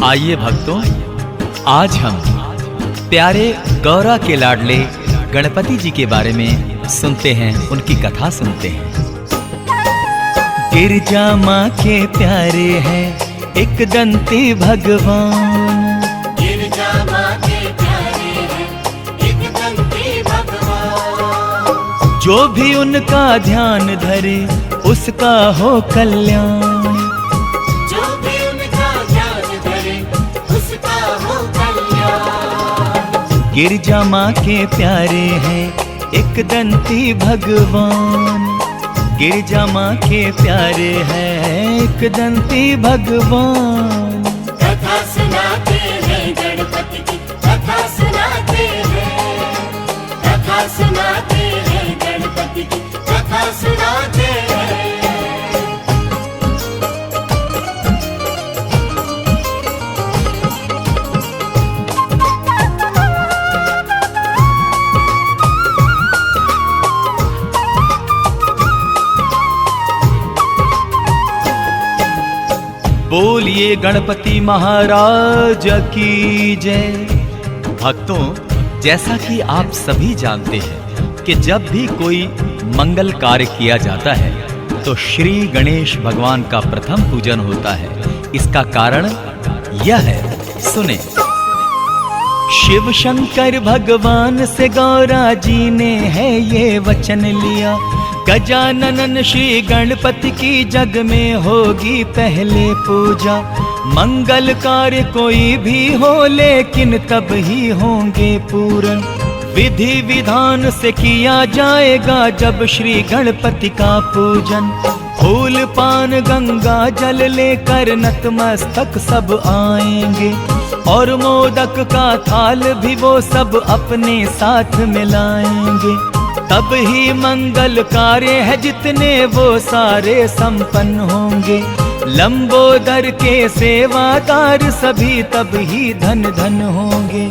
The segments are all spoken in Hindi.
आइए भक्तों, आज हम प्यारे गौरा के लाडले गणपति जी के बारे में सुनते हैं, उनकी कथा सुनते हैं। गिरजा माँ के प्यारे हैं एक दंती भगवान, गिरजा माँ के प्यारे हैं एक दंती भगवान। जो भी उनका ध्यान धरे उसका हो कल्याण। जो भी उनका ध्यान धरे उसका हो कल्याण। गिरजा माँ के प्यारे हैं एक दंती भगवान, गिरजा माँ के प्यारे हैं एक दंती भगवान। कथा सुनाते हैं गणपति की, कथा सुनाते हैं, कथा सुनाते हैं गणपति की, कथा सुनाते हैं। बोलिए गणपति महाराज की जय। भक्तों, जैसा कि आप सभी जानते हैं कि जब भी कोई मंगल कार्य किया जाता है तो श्री गणेश भगवान का प्रथम पूजन होता है। इसका कारण यह है, सुने। शिव शंकर भगवान से गौरा जी ने है ये वचन लिया, गजानन श्री गणपति की जग में होगी पहले पूजा। मंगल कार्य कोई भी हो लेकिन तब ही होंगे पूर्ण, विधि विधान से किया जाएगा जब श्री गणपति का पूजन। फूल पान गंगा जल लेकर नतमस्तक सब आएंगे, और मोदक का थाल भी वो सब अपने साथ मिलाएंगे। तब ही मंगल कार्य है जितने वो सारे संपन्न होंगे। लंबोदर के सेवादार सभी तब ही धन धन होंगे।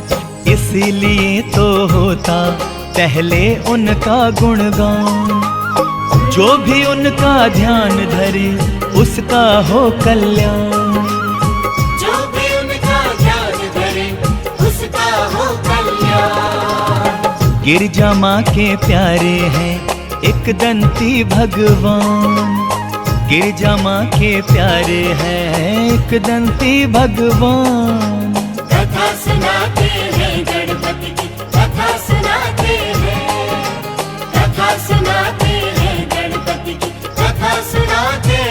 इसीलिए तो होता पहले उनका गुणगान, जो भी उनका ध्यान धरे उसका हो कल्याण। जो भी उनका ध्यान धरे उसका हो कल्याण। गिरजा माँ के प्यारे हैं एक दंती भगवान, गिरजा माँ के प्यारे हैं एक दंती भगवान। कथा सुनाते हैं गणपति की, कथा सुनाते हैं, कथा सुनाते हैं गणपति की, कथा सुनाते हैं।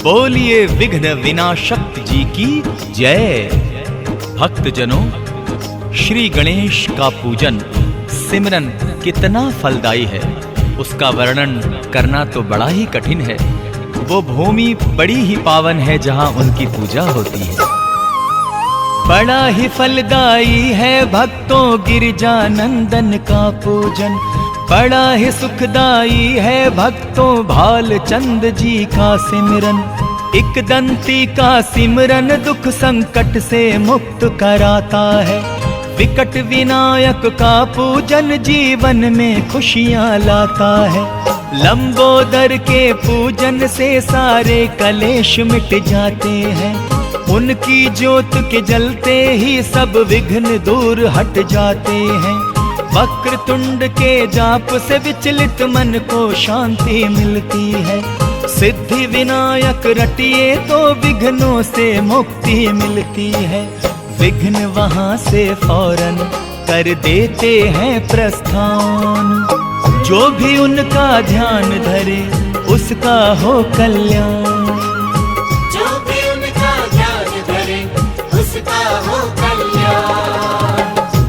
बोलिए विघ्न विनाशक जी की जय। भक्तजनों, श्री गणेश का पूजन सिमरन कितना फलदायी है उसका वर्णन करना तो बड़ा ही कठिन है। वो भूमि बड़ी ही पावन है जहां उनकी पूजा होती है। बड़ा ही फलदायी है भक्तों गिरजा नंदन का पूजन, बड़ा ही सुखदाई है भक्तों भालचंद जी का सिमरन। एक दंती का सिमरन दुख संकट से मुक्त कराता है। विकट विनायक का पूजन जीवन में खुशियां लाता है। लंबोदर के पूजन से सारे कलेश मिट जाते हैं। उनकी ज्योत के जलते ही सब विघ्न दूर हट जाते हैं। वक्रतुंड के जाप से विचलित मन को शांति मिलती है। सिद्धि विनायक रटिए तो विघ्नों से मुक्ति मिलती है। विघ्न वहां से फौरन कर देते हैं प्रस्थान। जो भी उनका ध्यान धरे उसका हो कल्याण। जो भी उनका ध्यान धरे उसका हो कल्याण।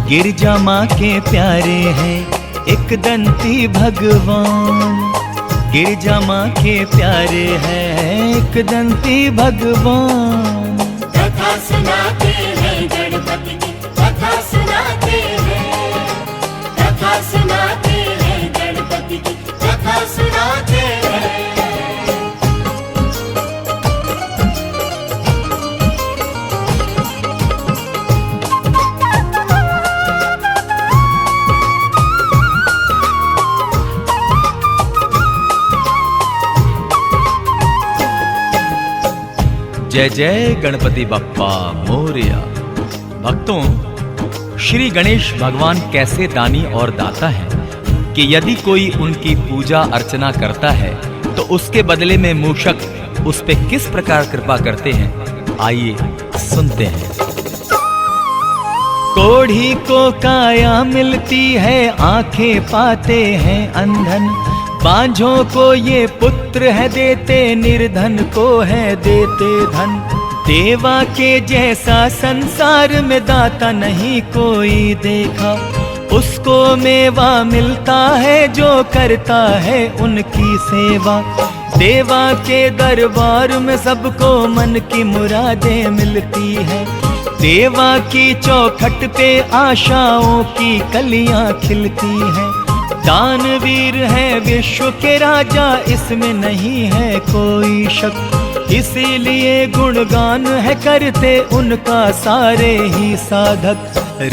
गिरजा माँ के प्यारे हैं एक दंती भगवान, गिरजा माँ के प्यारे हैं एक दंती भगवान। कथा सुनाते हैं गणपति की, कथा सुनाते हैं, कथा सुनाते हैं गणपति की, कथा सुनाते हैं। जय जय गणपति बप्पा मोरया। भक्तों, श्री गणेश भगवान कैसे दानी और दाता हैं कि यदि कोई उनकी पूजा अर्चना करता है तो उसके बदले में मूषक उस पे किस प्रकार कृपा करते हैं, आइए सुनते हैं। कोढ़ी को काया मिलती है, आंखें पाते हैं अंधन, बांझों को ये पुत्र है देते, निर्धन को है देते धन। देवा के जैसा संसार में दाता नहीं कोई देखा, उसको मेवा मिलता है जो करता है उनकी सेवा। देवा के दरबार में सबको मन की मुरादें मिलती है, देवा की चौखट पे आशाओं की कलियां खिलती हैं। दानवीर है विश्व के राजा, इसमें नहीं है कोई शक, इसीलिए गुणगान है करते उनका सारे ही साधक।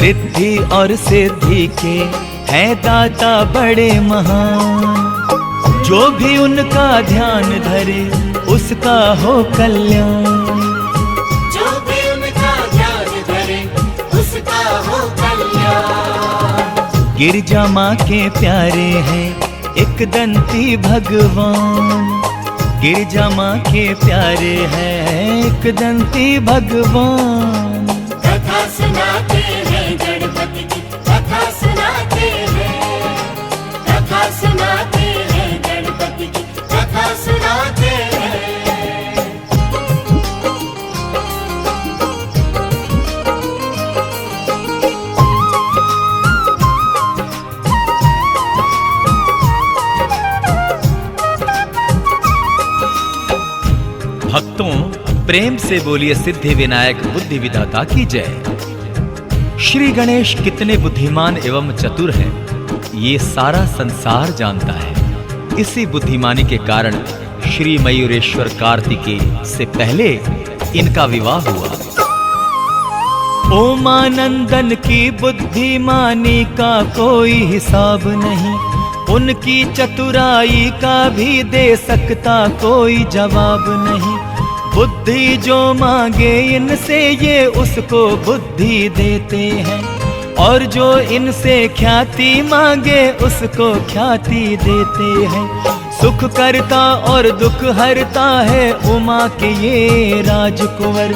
रिद्धि और सिद्धि के हैं दाता बड़े महान, जो भी उनका ध्यान धरे उसका हो कल्याण। जो भी उनका ध्यान धरे उसका हो कल्याण। गिरजा माँ के प्यारे हैं एक दंती भगवान, गिरजा माँ के प्यारे हैं एक दंती भगवान। कथा सुनाते हैं गणपति की, कथा सुनाते हैं, कथा सुनाते हैं गणपति की, कथा सुनाते हैं। भक्तों, प्रेम से बोलिए सिद्धि विनायक बुद्धि विधाता की जय। श्री गणेश कितने बुद्धिमान एवं चतुर हैं, ये सारा संसार जानता है। इसी बुद्धिमानी के कारण श्री मयूरेश्वर कार्तिकेय से पहले इनका विवाह हुआ। ओमानंदन की बुद्धिमानी का कोई हिसाब नहीं, उनकी चतुराई का भी दे सकता कोई जवाब नहीं। बुद्धि जो मांगे इनसे ये उसको बुद्धि देते हैं, और जो इनसे ख्याति मांगे उसको ख्याति देते हैं। सुख करता और दुख हरता है उमा के ये राजकुंवर,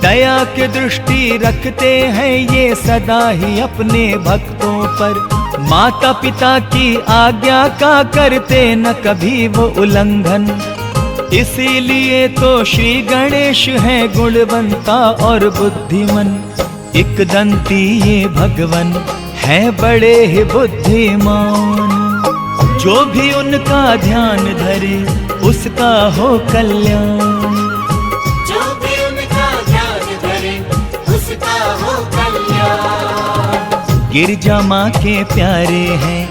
दया की दृष्टि रखते हैं ये सदा ही अपने भक्तों पर। माता पिता की आज्ञा का करते न कभी वो उल्लंघन, इसीलिए तो श्री गणेश हैं गुणवंता और बुद्धिमन। एक दंती ये भगवन है बड़े ही बुद्धिमान, जो भी उनका ध्यान धरे उसका हो कल्याण। जो भी उनका ध्यान धरे उसका हो कल्याण। गिरजा माँ के प्यारे हैं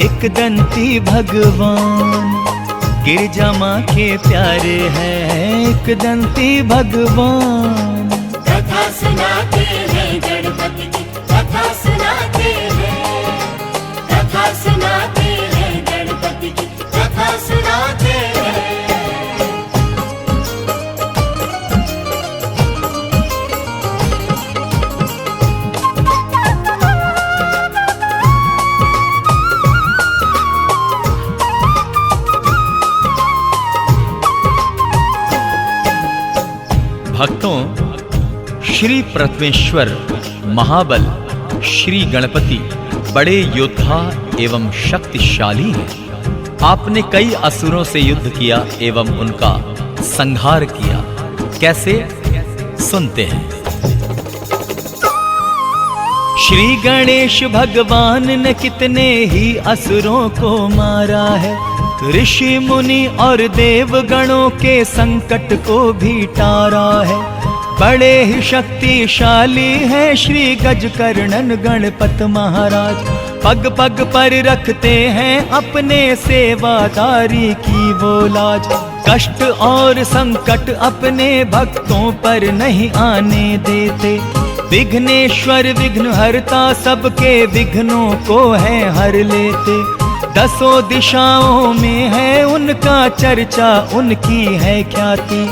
एक दंती भगवान, गिरजा माँ के प्यारे हैं एक दंती भगवान। कथा सुनाते हैं गणपति की, कथा सुनाते हैं, कथा सुनाते हैं गणपति की, कथा सुनाते हैं। भक्तों, श्री प्रथमेश्वर महाबल श्री गणपति बड़े योद्धा एवं शक्तिशाली हैं। आपने कई असुरों से युद्ध किया एवं उनका संहार किया। कैसे, सुनते हैं। श्री गणेश भगवान ने कितने ही असुरों को मारा है, ऋषि मुनि और देवगणों के संकट को भी टारा है। बड़े ही शक्तिशाली हैं श्री गजकर्णन गणपत महाराज, पग पग पर रखते हैं अपने सेवादारी की वो लाज। कष्ट और संकट अपने भक्तों पर नहीं आने देते, विघ्नेश्वर विघ्न हरता सबके विघ्नों को है हर लेते। दसों दिशाओं में है उनका चर्चा, उनकी है ख्याति,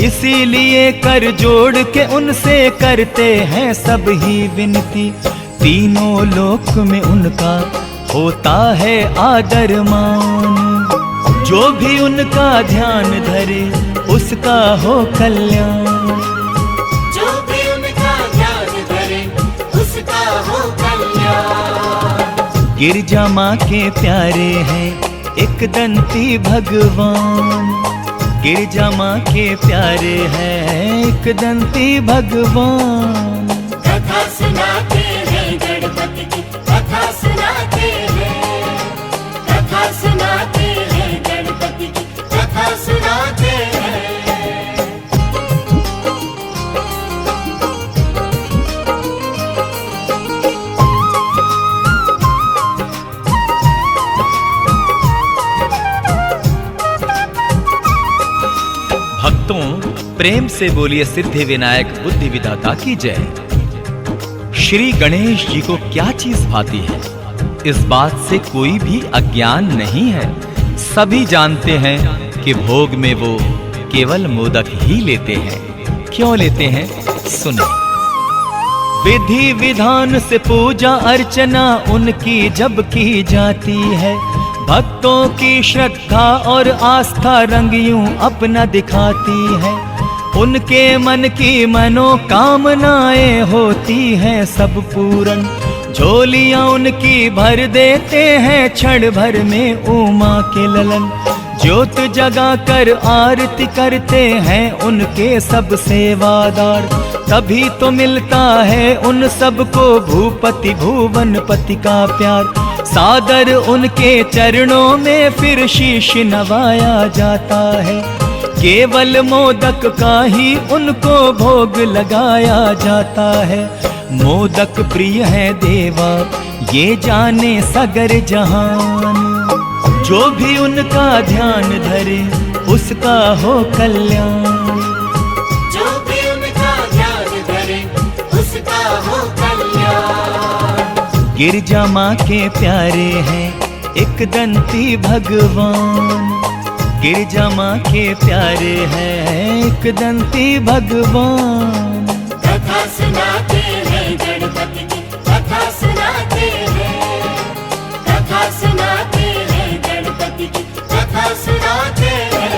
इसीलिए कर जोड़ के उनसे करते हैं सब ही विनती। तीनों लोक में उनका होता है आदर मान। जो भी उनका ध्यान धरे उसका हो कल्याण। जो भी उनका ध्यान धरे उसका हो कल्याण। गिरजा माँ के प्यारे हैं एक दंती भगवान। गिरजा माँ के प्यारे हैं एक दंती भगवान। कथा सुनाते हैं गणपति की, कथा सुनाते हैं, कथा सुनाते हैं गणपति की, कथा सुनाते हैं। भक्तों, प्रेम से बोलिए सिद्धि विनायक बुद्धि विधाता की जय। श्री गणेश जी को क्या चीज भाती है, इस बात से कोई भी अज्ञान नहीं है। सभी जानते हैं कि भोग में वो केवल मोदक ही लेते हैं। क्यों लेते हैं, सुने। विधि विधान से पूजा अर्चना उनकी जब की जाती है, भक्तों की श्रद्धा और आस्था रंग यूं अपना दिखाती है। उनके मन की मनोकामनाएं होती हैं सब पूरन। झोलियां उनकी भर देते हैं क्षण भर में उमा के ललन। ज्योत जगा कर आरती करते हैं उनके सब सेवादार। तभी तो मिलता है उन सबको भूपति भुवनपति का प्यार। सादर उनके चरणों में फिर शीश नवाया जाता है। केवल मोदक का ही उनको भोग लगाया जाता है। मोदक प्रिय है देवा ये जाने सगर जहान। जो भी उनका ध्यान धरे उसका हो कल्याण। जो भी उनका ध्यान धरे उसका हो कल्याण। गिरजा माँ के प्यारे हैं एक दंती भगवान। गिरजा माँ के प्यारे हैं एक दंती भगवान। कथा सुनाते हैं गणपति की, कथा सुनाते हैं, कथा सुनाते हैं गणपति की, कथा सुनाते हैं।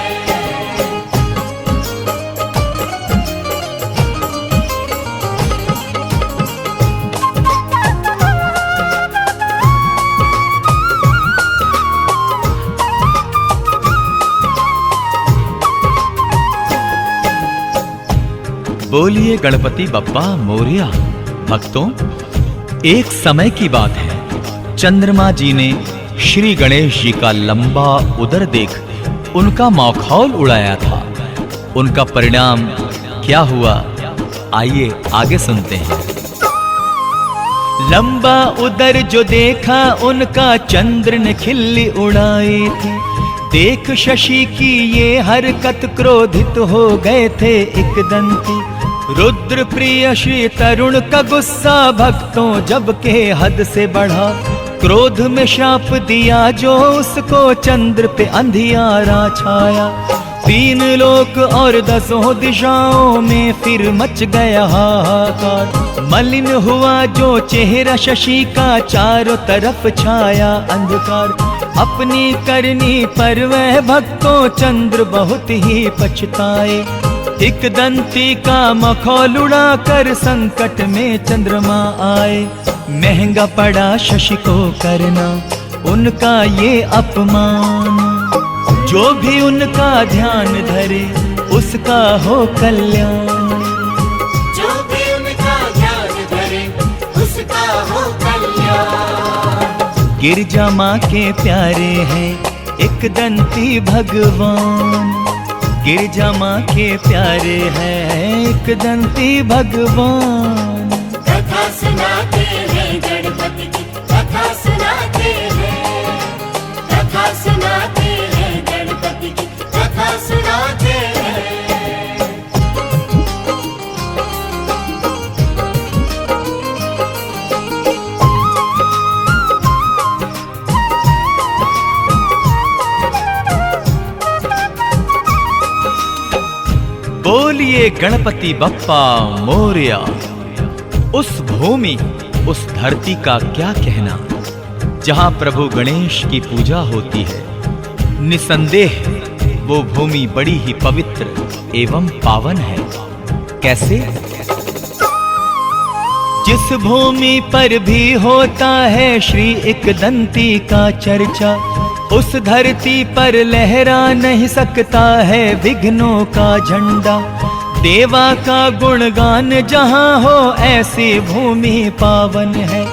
बोलिए गणपति बप्पा मोरिया। भक्तों, एक समय की बात है, चंद्रमा जी ने श्री गणेश जी का लंबा उदर देख उनका मखौल उड़ाया था। उनका परिणाम क्या हुआ, आइए आगे सुनते हैं। लंबा उदर जो देखा उनका चंद्र ने खिल्ली उड़ाई थी। देख शशि की ये हरकत क्रोधित हो गए थे एक दंती। रुद्र प्रिय श्री तरुण का गुस्सा भक्तों जब के हद से बढ़ा। क्रोध में शाप दिया जो उसको चंद्र पे अंधियारा छाया। तीन लोक और दसों दिशाओं में फिर मच गया हाहाकार। मलिन हुआ जो चेहरा शशि का, चारों तरफ छाया अंधकार। अपनी करनी पर वह भक्तों चंद्र बहुत ही पछताए। एक दंती का मखौल उड़ा कर संकट में चंद्रमा आए। महंगा पड़ा शशि को करना उनका ये अपमान। जो भी उनका ध्यान धरे उसका हो कल्याण। जो भी उनका ध्यान धरे उसका हो कल्याण। गिरजा माँ के प्यारे हैं एक दंती भगवान। गिरजा माँ के प्यारे हैं एक दंती भगवान। कथा सुनाते हैं गणपति की, कथा सुनाते हैं, कथा सुनाते हैं गणपति की, कथा सुनाते हैं। बोलिए गणपति बप्पा मोरया। उस भूमि, उस धरती का क्या कहना, जहां प्रभु गणेश की पूजा होती है। निसंदेह वो भूमि बड़ी ही पवित्र एवं पावन है। कैसे? जिस भूमि पर भी होता है श्री एकदंती का चर्चा, उस धरती पर लहरा नहीं सकता है विघ्नों का झंडा। देवा का गुणगान जहाँ हो ऐसी भूमि पावन है।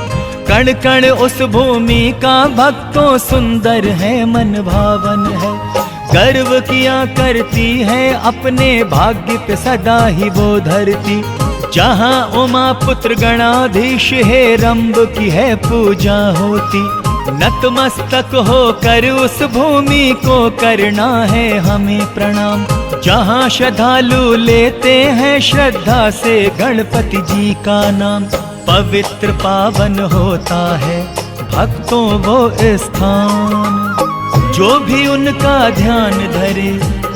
कण कण उस भूमि का भक्तों सुंदर है, मन भावन है। गर्व किया करती है अपने भाग्य पे सदा ही वो धरती, जहाँ उमा पुत्र गणाधीश है रंब की है पूजा होती। नतमस्तक होकर उस भूमि को करना है हमें प्रणाम, जहाँ श्रद्धालु लेते हैं श्रद्धा से गणपति जी का नाम। पवित्र पावन होता है भक्तों वो स्थान, जो भी उनका ध्यान धरे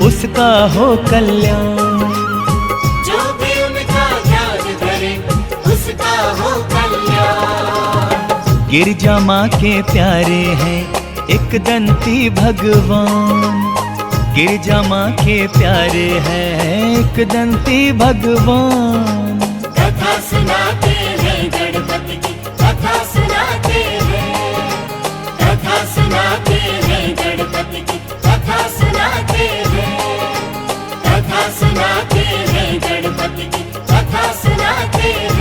उसका हो कल्याण। जो भी उनका ध्यान धरे उसका हो कल्याण। गिरजा माँ के प्यारे हैं एकदंती भगवान, गिरजा माँ के प्यारे हैं एकदंती भगवान। कथा सुनाते हैं गणपति की, कथा सुनाते हैं, कथा सुनाते हैं गणपति की, कथा सुनाते हैं, कथा सुनाते हैं गणपति की, कथा सुनाते हैं।